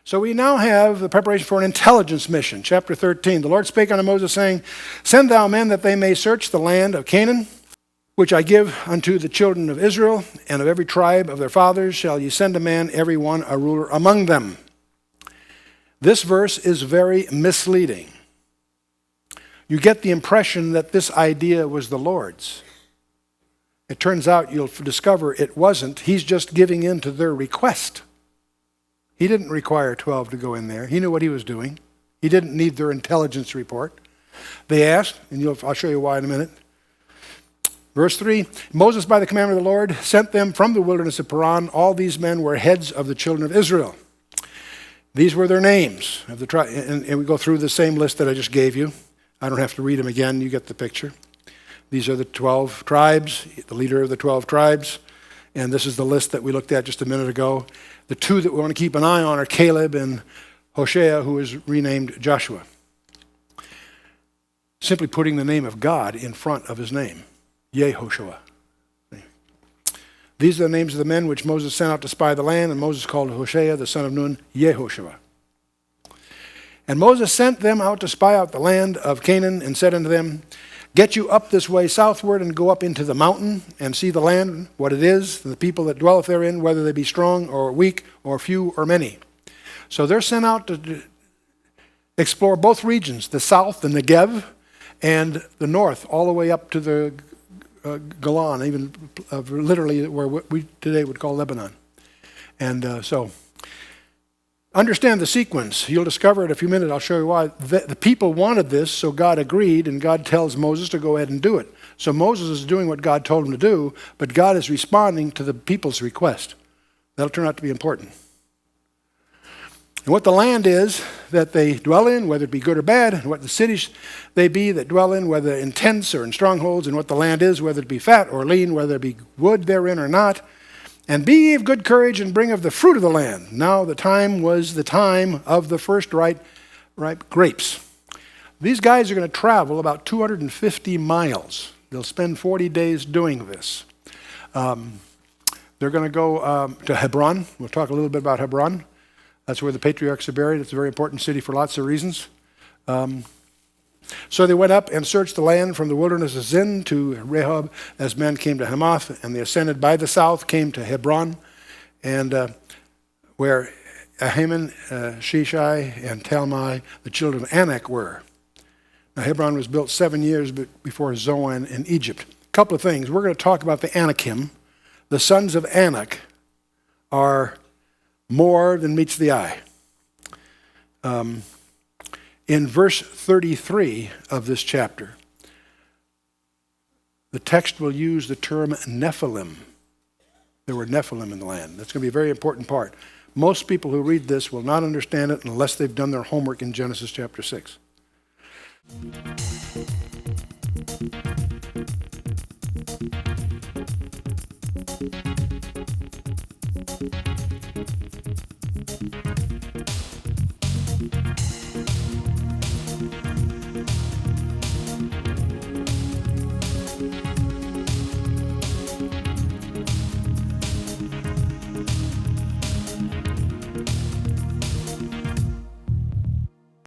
So we now have the preparation for an intelligence mission. Chapter 13. The Lord spake unto Moses, saying, Send thou men that they may search the land of Canaan, which I give unto the children of Israel, and of every tribe of their fathers shall ye send a man, every one a ruler among them. This verse is very misleading. You get the impression that this idea was the Lord's. It turns out you'll discover it wasn't. He's just giving in to their request. He didn't require 12 to go in there. He knew what he was doing. He didn't need their intelligence report. They asked, and I'll show you why in a minute. Verse 3, Moses by the commandment of the Lord sent them from the wilderness of Paran. All these men were heads of the children of Israel. These were their names of the tribe, and we go through the same list that I just gave you. I don't have to read them again. You get the picture. These are the 12 tribes, the leader of the 12 tribes. And this is the list that we looked at just a minute ago. The two that we want to keep an eye on are Caleb and Hoshea, who is renamed Joshua. Simply putting the name of God in front of his name. Yehoshua. These are the names of the men which Moses sent out to spy the land, and Moses called Hoshea, the son of Nun, Yehoshua. And Moses sent them out to spy out the land of Canaan, and said unto them, Get you up this way southward, and go up into the mountain, and see the land, what it is, and the people that dwelleth therein, whether they be strong or weak, or few or many. So they're sent out to explore both regions, the south, the Negev, and the north, all the way up to the Golan, even literally where we today would call Lebanon. And so understand the sequence. You'll discover in a few minutes. I'll show you why. The people wanted this, so God agreed, and God tells Moses to go ahead and do it. So Moses is doing what God told him to do, but God is responding to the people's request. That'll turn out to be important. And what the land is that they dwell in, whether it be good or bad, and what the cities they be that dwell in, whether in tents or in strongholds, and what the land is, whether it be fat or lean, whether it be wood therein or not. And be ye of good courage, and bring of the fruit of the land. Now the time was the time of the first ripe grapes. These guys are going to travel about 250 miles. They'll spend 40 days doing this. They're going to go to Hebron. We'll talk a little bit about Hebron. That's where the patriarchs are buried. It's a very important city for lots of reasons. So they went up and searched the land from the wilderness of Zin to Rehob, as men came to Hamath, and they ascended by the south, came to Hebron, and where Ahiman, Sheshai, and Talmai, the children of Anak, were. Now Hebron was built 7 years before Zoan in Egypt. A couple of things. We're going to talk about the Anakim. The sons of Anak are more than meets the eye. In verse 33 of this chapter, the text will use the term Nephilim. There were Nephilim in the land. That's going to be a very important part. Most people who read this will not understand it unless they've done their homework in Genesis chapter 6.